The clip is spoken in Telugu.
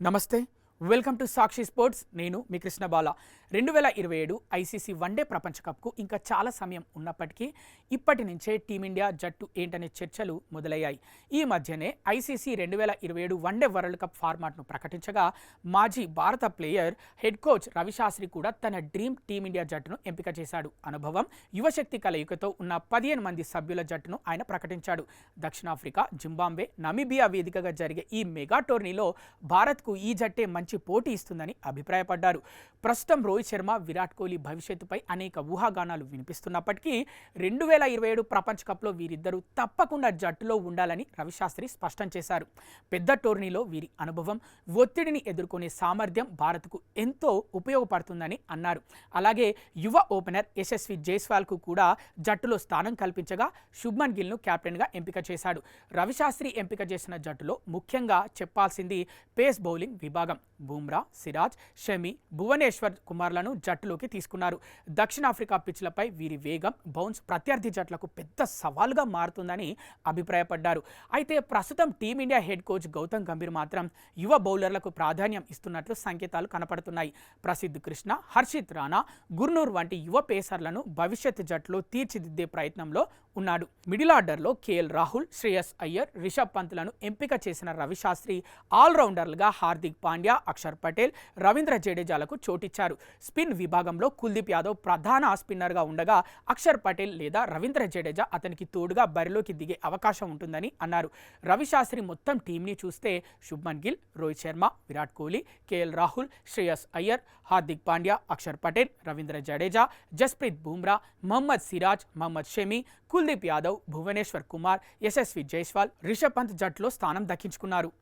నమస్తే, వెల్కమ్ టు సాక్షి స్పోర్ట్స్. నేను మీ కృష్ణ బాల. 2027 ఐసీసీ వన్డే ప్రపంచ కప్కు ఇంకా చాలా సమయం ఉన్నప్పటికీ ఇప్పటి నుంచే టీమిండియా జట్టు ఏంటనే చర్చలు మొదలయ్యాయి. ఈ మధ్యనే ఐసీసీ 2027 వన్డే వరల్డ్ కప్ ఫార్మాట్ను ప్రకటించగా మాజీ భారత ప్లేయర్ హెడ్ కోచ్ రవిశాస్త్రి కూడా తన డ్రీమ్ టీమిండియా జట్టును ఎంపిక చేశాడు. అనుభవం, యువశక్తి కలయికతో ఉన్న 15 మంది సభ్యుల జట్టును ఆయన ప్రకటించాడు. దక్షిణాఫ్రికా, జింబాబ్వే, నమీబియా వేదికగా జరిగే ఈ మెగా టోర్నీలో భారత్కు ఈ జట్టే మంచి పోటీ ఇస్తుందని అభిప్రాయపడ్డారు. ప్రస్తుతం రోహిత్ శర్మ, విరాట్ కోహ్లీ భవిష్యత్తుపై అనేక ఊహాగానాలు వినిపిస్తున్నప్పటికీ 2027 ప్రపంచ కప్లో వీరిద్దరూ తప్పకుండా జట్టులో ఉండాలని రవిశాస్త్రి స్పష్టం చేశారు. పెద్ద టోర్నీలో వీరి అనుభవం, ఒత్తిడిని ఎదుర్కొనే సామర్థ్యం భారత్కు ఎంతో ఉపయోగపడుతుందని అన్నారు. అలాగే యువ ఓపెనర్ యశస్వి జైస్వాల్కు కూడా జట్టులో స్థానం కల్పించగా శుభ్మన్ గిల్ను కెప్టెన్గా ఎంపిక చేశాడు. రవిశాస్త్రి ఎంపిక చేసిన జట్టులో ముఖ్యంగా చెప్పాల్సింది పేస్ బౌలింగ్ విభాగం. బుమ్రా, సిరాజ్, షమి, భువనేశ్వర్ కుమార్లను జట్టులోకి తీసుకున్నారు. దక్షిణాఫ్రికా పిచ్లపై వీరి వేగం, బౌన్స్ ప్రత్యర్థి జట్లకు పెద్ద సవాల్గా మారుతుందని అభిప్రాయపడ్డారు. అయితే ప్రస్తుతం Team India head coach Gautam Gambhir మాత్రం యువ బౌలర్లకు ప్రాధాన్యం ఇస్తున్నట్లు సంకేతాలు కనపడుతున్నాయి. ప్రసిద్ధ్ కృష్ణ, హర్షిత్ రాణా, గుర్నూర్ వంటి యువ పేసర్లను భవిష్యత్ జట్టులో తీర్చిదిద్దే ప్రయత్నంలో ఉన్నాడు. మిడిల్ ఆర్డర్లో కేఎల్ రాహుల్, శ్రేయస్ అయ్యర్, రిషబ్ పంత్లను ఎంపిక చేసిన రవిశాస్త్రి ఆల్రౌండర్లుగా హార్దిక్ పాండ్యా, అక్షర్ పటేల్, రవీంద్ర జడేజాలకు చోటిచ్చారు. స్పిన్ విభాగంలో కుల్దీప్ యాదవ్ ప్రధాన స్పిన్నర్గా ఉండగా అక్షర్ పటేల్ లేదా రవీంద్ర జడేజా అతనికి తోడుగా బరిలోకి దిగే అవకాశం ఉంటుందని అన్నారు. రవిశాస్త్రి మొత్తం టీంని చూస్తే శుభ్మన్ గిల్, రోహిత్ శర్మ, విరాట్ కోహ్లీ, కేఎల్ రాహుల్, శ్రేయస్ అయ్యర్, హార్దిక్ పాండ్యా, అక్షర్ పటేల్, రవీంద్ర జడేజా, జస్ప్రీత్ బుమ్రా, మహమ్మద్ సిరాజ్, మహమ్మద్ షమి, కుల్దీప్ యాదవ్, భువనేశ్వర్ కుమార్, యశస్వి జైస్వాల్, రిషబ్ పంత్ జట్టులో స్థానం దక్కించుకున్నారు.